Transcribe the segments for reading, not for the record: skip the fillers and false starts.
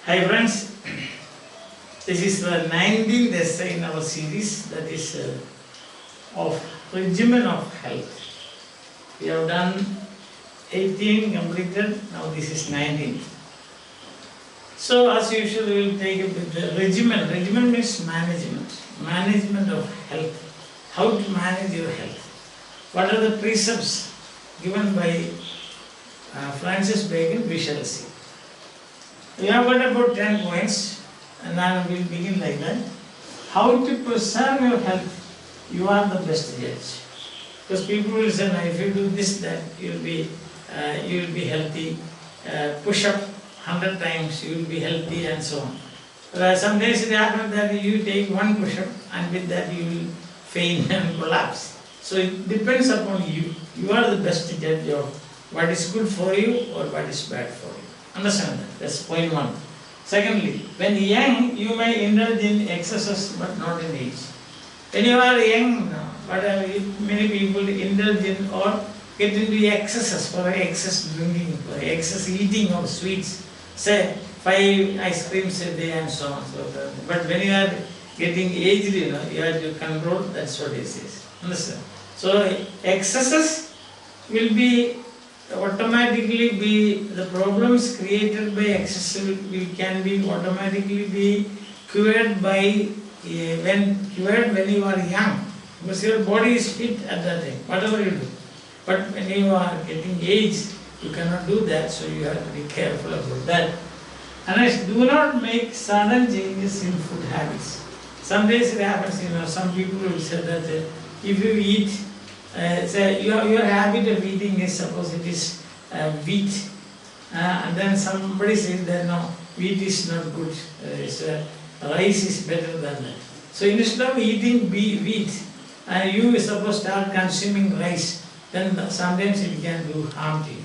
Hi friends, this is the 19th essay in our series, that is of regimen of health. We have done 18 completed, now this is 19. So as usual we will take up with the regimen. Regimen means management of health. How to manage your health. What are the precepts given by Francis Bacon, we shall see. We have got about 10 points and now we will begin like that. How to preserve your health, you are the best judge. Because people will say, if you do this, that you will be healthy. Push up 100 times, you will be healthy and so on. Some days it happens that you take one push up and with that you will faint and collapse. So it depends upon you. You are the best judge of what is good for you or what is bad for you. Understand that? That's point one. Secondly, when young, you may indulge in excesses but not in age. When you are young, many people indulge in or get into excesses, for excess drinking, for excess eating of sweets. Say 5 ice creams a day and so on. But when you are getting aged, you have to control. That's what it says. Understand? So excesses will be automatically be the problems created by excess can be automatically be cured by when you are young, because your body is fit at that time, whatever you do. But when you are getting aged, you cannot do that, so you have to be careful about that. And do not make sudden changes in food habits. Some days it happens, some people will say that if you eat, say your habit of eating is, suppose it is wheat, and then somebody says that no, wheat is not good, rice is better than that. So instead of eating wheat, you suppose start consuming rice, then sometimes it can do harm to you.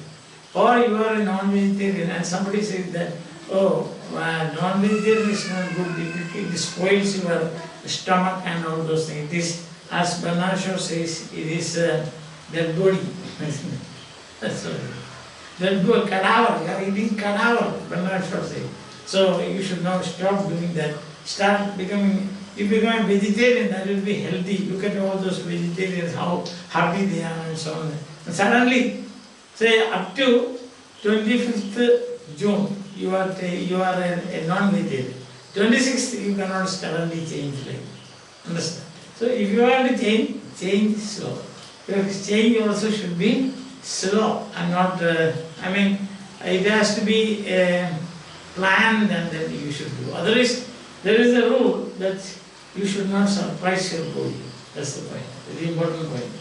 Or you are a non-vegetarian and somebody says that, oh, non-vegetarian is not good, it spoils your stomach and all those things. It is, as Bernard Shaw says, it is their body. That's what it is. That good cadaver, you are eating cadaver, Bernard Shaw says. So you should now stop doing that. Start becoming, you become a vegetarian, that will be healthy. Look at all those vegetarians, how happy they are and so on. And suddenly, say up to 25th June, you are a non-vegetarian. 26th, you cannot suddenly change like that. Understand? So if you want to change slow. Your change also should be slow and not, it has to be planned and then you should do. Otherwise, there is a rule that you should not surprise your body. That's the point, very important point.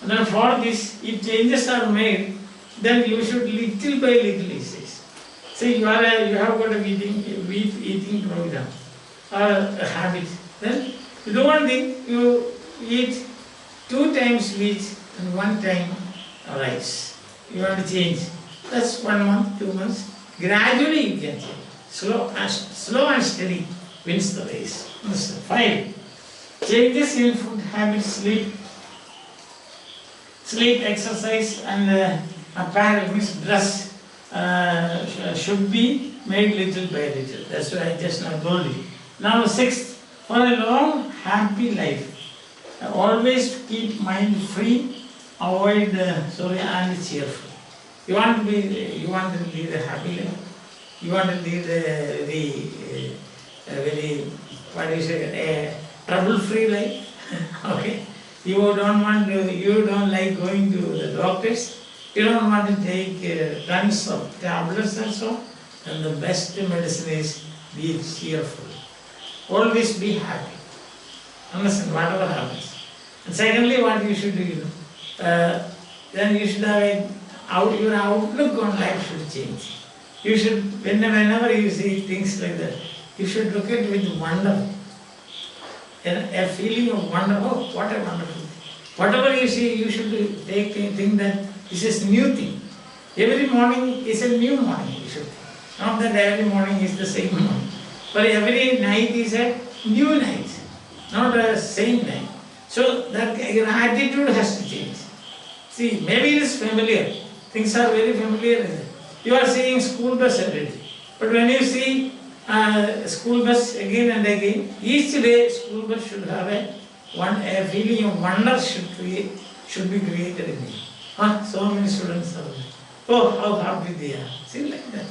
And then for this, if changes are made, then you should little by little, he says. See, you have got a eating program or a habit. Then you do one thing, you eat 2 times wheat and 1 time rice. You want to change. That's 1 month, 2 months. Gradually you can change. Slow and steady wins the race. 5. Changes in food habits, sleep, exercise and apparel, means dress, should be made little by little. That's what I just now told you. Now 6th, for a long, happy life, always keep mind free, avoid and cheerful. You want to lead a happy life. You want to lead a very trouble-free life. Okay. You don't like going to the doctors. You don't want to take tons of tablets and so on. And the best medicine is be cheerful. Always be happy. Understand, whatever happens. And secondly, what you should do, then you should have your outlook on life should change. You should, whenever you see things like that, you should look at it with wonder. A feeling of wonder, oh, what a wonderful thing. Whatever you see, you should think that this is new thing. Every morning is a new morning, you should think. Not that every morning is the same morning. But every night is a new night, not a same night. So that your attitude has to change. See, maybe it is familiar. Things are very familiar. You are seeing school bus every day. But when you see school bus again and again. Each day school bus should have a feeling of wonder should be created in me. So many students are there. Oh, how happy they are. See, like that.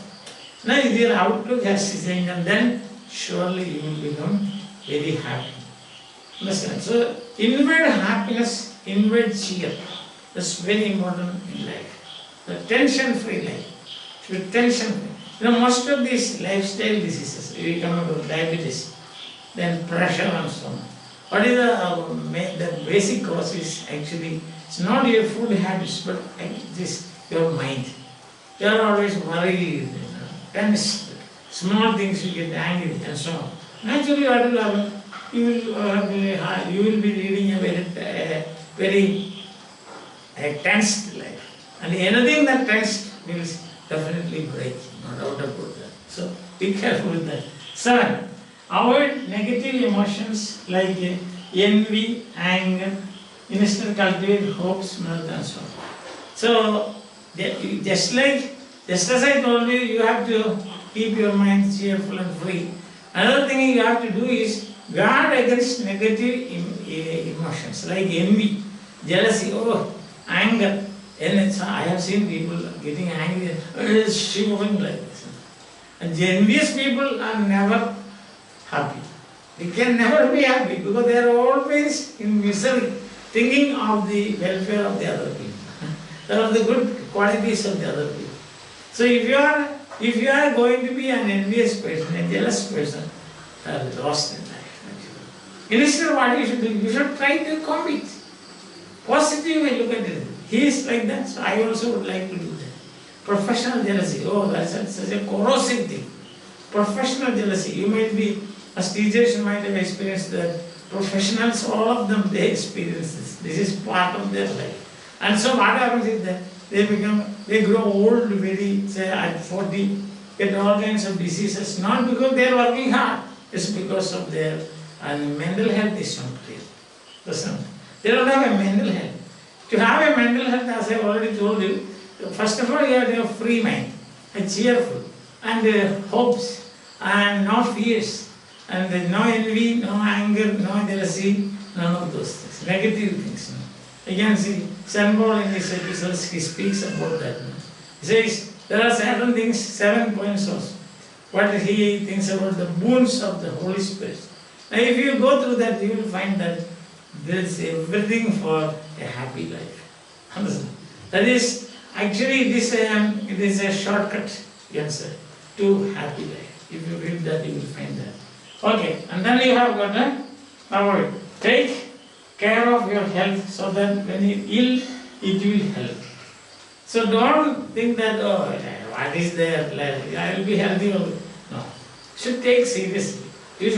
Now their outlook has to change, and then surely you will become very happy. Understand? So inward happiness, inward cheer. That's very important in life. The tension-free life. With tension-free. Most of these lifestyle diseases, we come about diabetes, then pressure and so on. What is the basic cause is actually, it's not your food habits, but this your mind. You are always worried, tense, small things you get angry and so on. Naturally, what will happen? You will be leading a very tensed life. And anything that tensed will definitely break, no doubt about that. So be careful with that. 7. Avoid negative emotions like envy, anger, instead cultivate hopes, mirth and so on. So just as I told you, you have to keep your mind cheerful and free. Another thing you have to do is guard against negative emotions like envy, jealousy, anger. And I have seen people getting angry, shivering like this. And envious people are never happy. They can never be happy because they are always in misery, thinking of the welfare of the other people. That are the good qualities of the other people. So if you are going to be an envious person, a jealous person, you are lost in life. Instead, what you should do? You should try to commit. Positively look at it. He is like that, so I also would like to do that. Professional jealousy, that's such a corrosive thing. Professional jealousy, you might be, as teachers you might have experienced that. Professionals, all of them, they experience this. This is part of their life. And so what happens is that they grow old very, say at 40, get all kinds of diseases, not because they are working hard, it's because of their mental health is not clear. They don't have a mental health. To have a mental health, as I already told you, first of all you have to have free mind, and cheerful, and hopes, and no fears, and no envy, no anger, no jealousy, none of those things, negative things. You can see, St. Paul in his epistles, he speaks about that. He says, there are certain things, 7 points also. What he thinks about the boons of the Holy Spirit. Now if you go through that, you will find that there is everything for a happy life. Understand? That is, actually it is a shortcut, you can say, to happy life. If you read that, you will find that. Okay, and then you have got a avoid. Take care of your health so that when you ill, it will help. So don't think that, what is there, I will be healthy. No. You should take seriously. You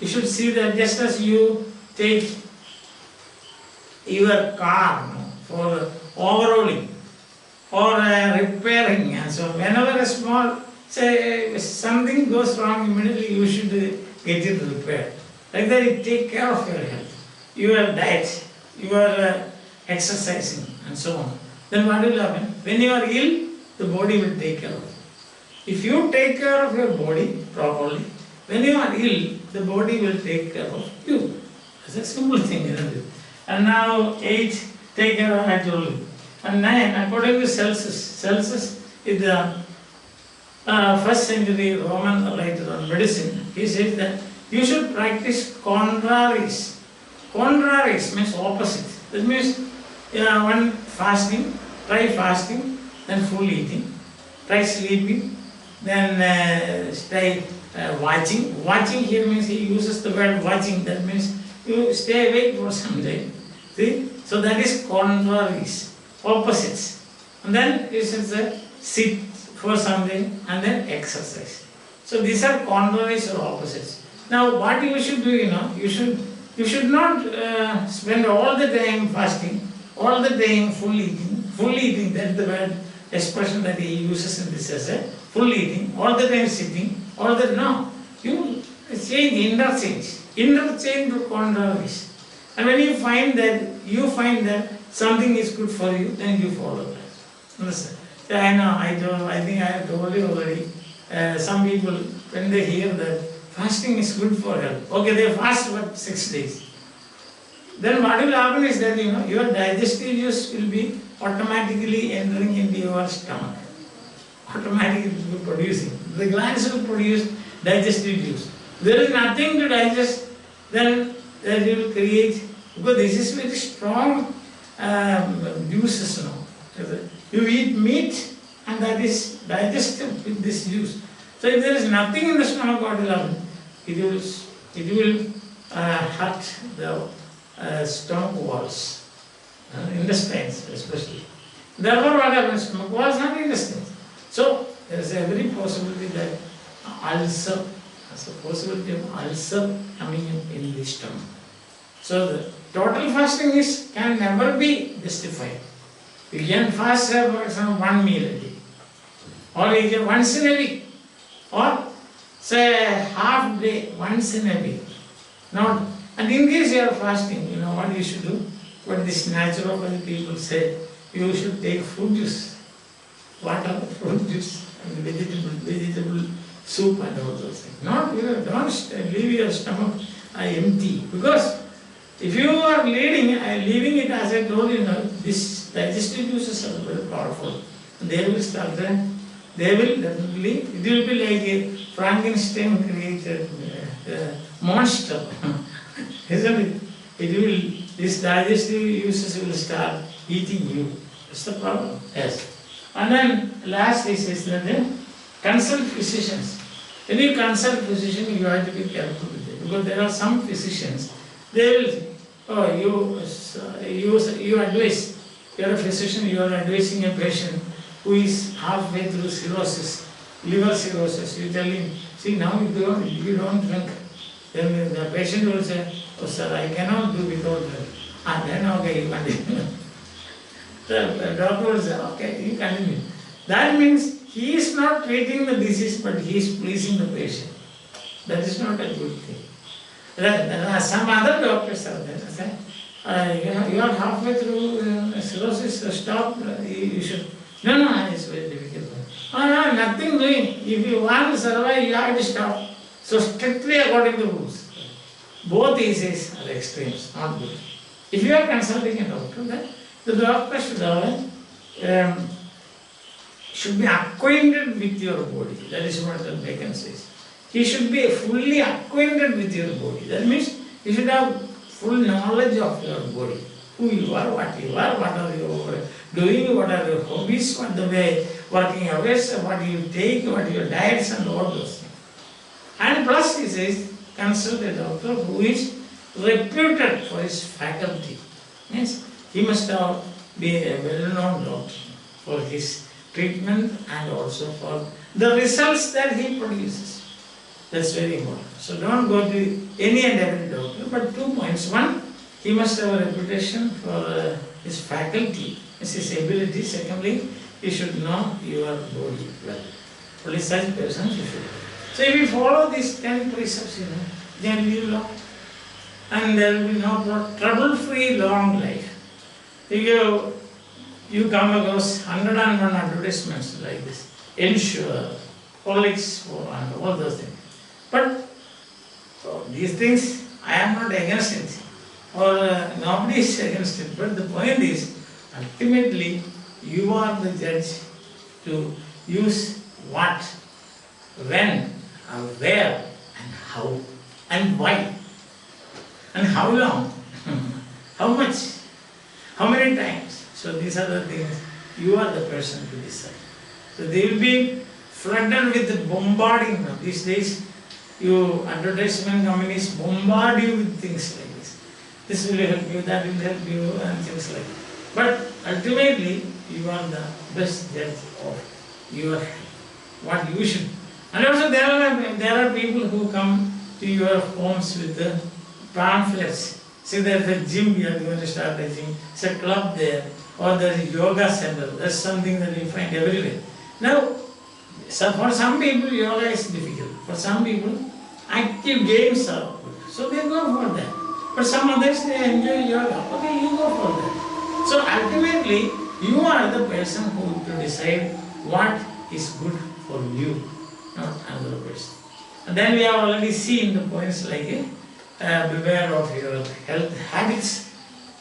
should see that just as you take your car for overhauling, for repairing, and so whenever a small, say something goes wrong, immediately you should get it repaired. Like that, you take care of your health, your diet, your exercising, and so on. Then what will happen? When you are ill, the body will take care of you. If you take care of your body properly, when you are ill, the body will take care of you. It's a simple thing, isn't it? And now 8, take care of, I told you. And 9, according to Celsus is the 1st century Roman writer on medicine. He says that you should practice contraries. Contraries means opposite. That means one fasting, try fasting, then full eating. Try sleeping, then try watching. Watching here means he uses the word watching. That means you stay awake for some time. See? So that is contraries, opposites. And then you should sit for something and then exercise. So these are contraries or opposites. Now what you should do, you should not spend all the time fasting, all the time full eating, that's the word expression that he uses in this essay, full eating, all the time sitting, no. You interchange to contraries. And when you find that something is good for you, then you follow that. Understand? I know, I think I have told you already. some people, when they hear that fasting is good for health, okay, they fast for 6 days. Then what will happen is that, your digestive juice will be automatically entering into your stomach. Automatically it will be producing. The glands will produce digestive juice. There is nothing to digest, then that will create, because this is very strong juices now. You eat meat and that is digested with this juice. So if there is nothing in the stomach, what will happen? It will hurt the stomach walls, intestines especially. Therefore what happens? Stomach walls and intestines. So there is every possibility that ulcer, as a possibility of ulcer coming in the stomach. So the total fasting can never be justified. You can fast, for example, 1 meal a day, or you can once in a week, or say half day once in a week. Now, and in case you are fasting, what you should do? What these naturopathy people say, you should take fruit juice, water, fruit juice, and vegetable soup and all those things. Don't leave your stomach empty, because if you are leaving it, as I told you, these digestive juices are very powerful. They will start then. They will definitely, it will be like a Frankenstein created monster. Isn't it? These digestive juices will start eating you. That's the problem. Yes. And then last is that consult physicians. When you consult physician, you have to be careful with it, because there are some physicians, they will say, you advise, you are a physician, you are advising a patient who is halfway through cirrhosis, liver cirrhosis. You tell him, see, now you don't drink. Then the patient will say, oh sir, I cannot do without drink. And then okay, you continue. The doctor will say, okay, you continue. That means he is not treating the disease, but he is pleasing the patient. That is not a good thing. There are some other doctors out there who say, you are halfway through cirrhosis, stop, you should. No, it's very difficult. No, nothing doing. If you want to survive, you have to stop. So strictly according to rules. Both these are extremes, not good. If you are consulting a doctor, then the doctor should be acquainted with your body. That is what the Bacon says. He should be fully acquainted with your body. That means you should have full knowledge of your body. Who you are, what are you doing, what are your hobbies, what the way working hours, what you take, what are your diets and all those things. And plus he says, consult a doctor who is reputed for his faculty. Means he must be a well-known doctor for his treatment and also for the results that he produces. That's very important. So don't go to any and every doctor, but 2 points. One, he must have a reputation for his faculty, his ability. Secondly, he should know your body well. Only such persons you should. So if you follow these 10 precepts, then you will know. And there will be no trouble-free long life. If you come across 101 advertisements like this, Ensure, Horlicks, and all those things. But these things, I am not against it, or nobody is against it. But the point is, ultimately, you are the judge to use what, when, where, and how, and why, and how long, how much, how many times. So these are the things, you are the person to decide. So they will be flooded with the bombarding these days. Advertisement companies bombard you with things like this. This will help you, that will help you, and things like that. But ultimately, you are the best judge of your what you should. And also there are people who come to your homes with the pamphlets. See, there's a gym, you are going to start a gym. It's a club there, or there's a yoga center. That's something that you find everywhere. Now, so for some people, yoga is difficult. For some people, active games are good. So they go for that. But some others, they enjoy yoga. Okay, you go for that. So ultimately, you are the person who to decide what is good for you. not another person. And then we have already seen the points like beware of your health habits.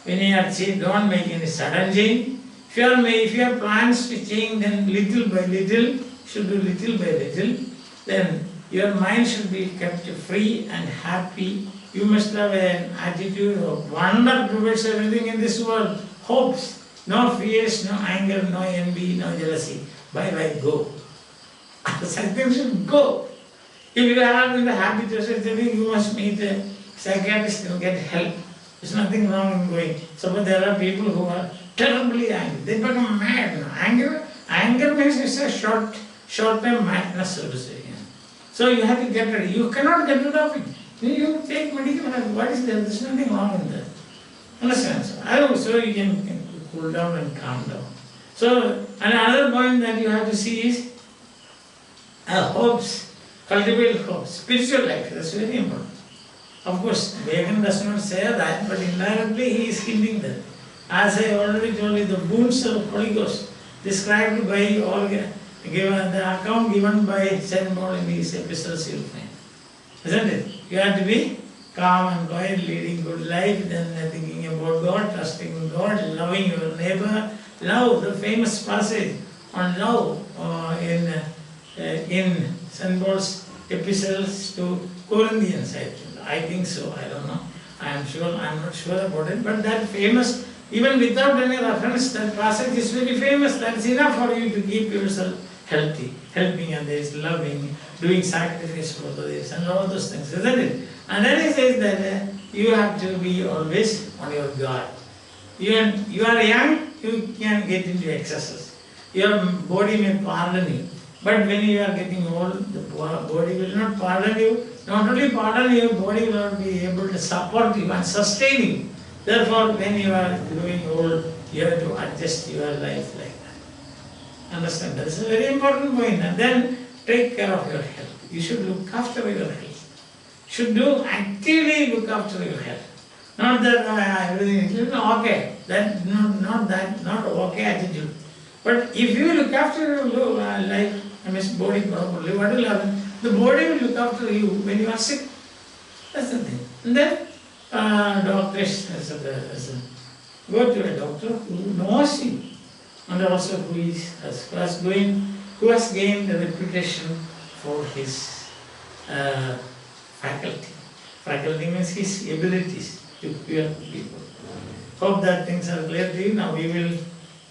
When you are changed, don't make any sudden change. If you have plans to change, then little by little, should do little by little, then your mind should be kept free and happy. You must have an attitude of wonder towards everything in this world. Hopes, no fears, no anger, no envy, no jealousy. Bye bye, go. Such things should go. If you are in the habit of such a thing, you must meet a psychiatrist and get help. There's nothing wrong in going. Suppose there are people who are terribly angry. They become mad. Anger means it's a short-term madness, so to say. So you have to get rid. You cannot get rid of it. You take medical help. What is there? There's nothing wrong in that. Understand? So you can cool down and calm down. So another point that you have to see is hopes. Cultivate hope. Spiritual life. That's very important. Of course, Vegan does not say that, but indirectly he is hinting that. As I already told you, the boons of Holy Ghost described by all, given the account given by St. Paul in his epistles, you will find. Isn't it? You have to be calm and quiet, leading good life, then thinking about God, trusting in God, loving your neighbor. Love, the famous passage on love in St. Paul's epistles to Corinthians, I think so, I don't know. I'm not sure about it, but that famous, even without any reference, that passage is very famous. That's enough for you to keep yourself healthy, helping others, loving, doing sacrifice for others, and all those things, isn't it? And then he says that you have to be always on your guard. You are young, you can get into excesses. Your body may pardon you. But when you are getting old, the body will not pardon you. Not only pardon you, body will not be able to support you and sustain you. Therefore, when you are growing old, you have to adjust your life like that. Understand? That's a very important point. And then take care of your health. You should look after your health. Should actively look after your health. Not that everything is okay. Not okay attitude. But if you look after your life, body properly, what will happen? The body will look after you when you are sick. That's the thing. And then doctors, go to a doctor who knows you, and also who has gained a reputation for his faculty. Faculty means his abilities to cure people. Hope that things are clear to you. Now we will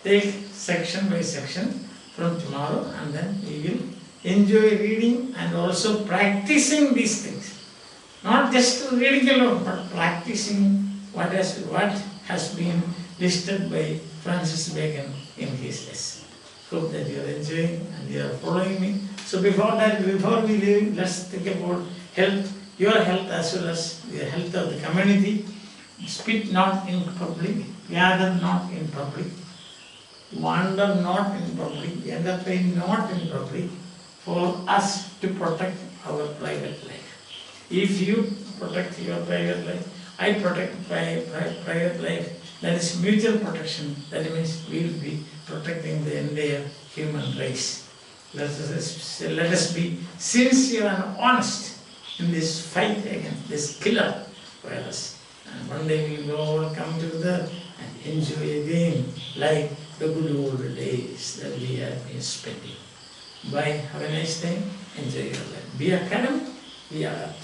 take section by section from tomorrow, and then we will enjoy reading and also practicing these things. Not just reading alone, but practicing what has been listed by Francis Bacon in his lesson. Hope that you are enjoying and you are following me. So before we leave, let's think about health, your health as well as the health of the community. Spit not in public, gather not in public, wander not in public, entertain not in public, for us to protect our private life. If you protect your private life, I protect my private life, that is mutual protection. That means we will be protecting the entire human race. Let us be sincere and honest in this fight against this killer virus. And one day we will all come together and enjoy again like the good old days that we have been spending. Bye. Have a nice day. Enjoy your life. Be academic. Be alert.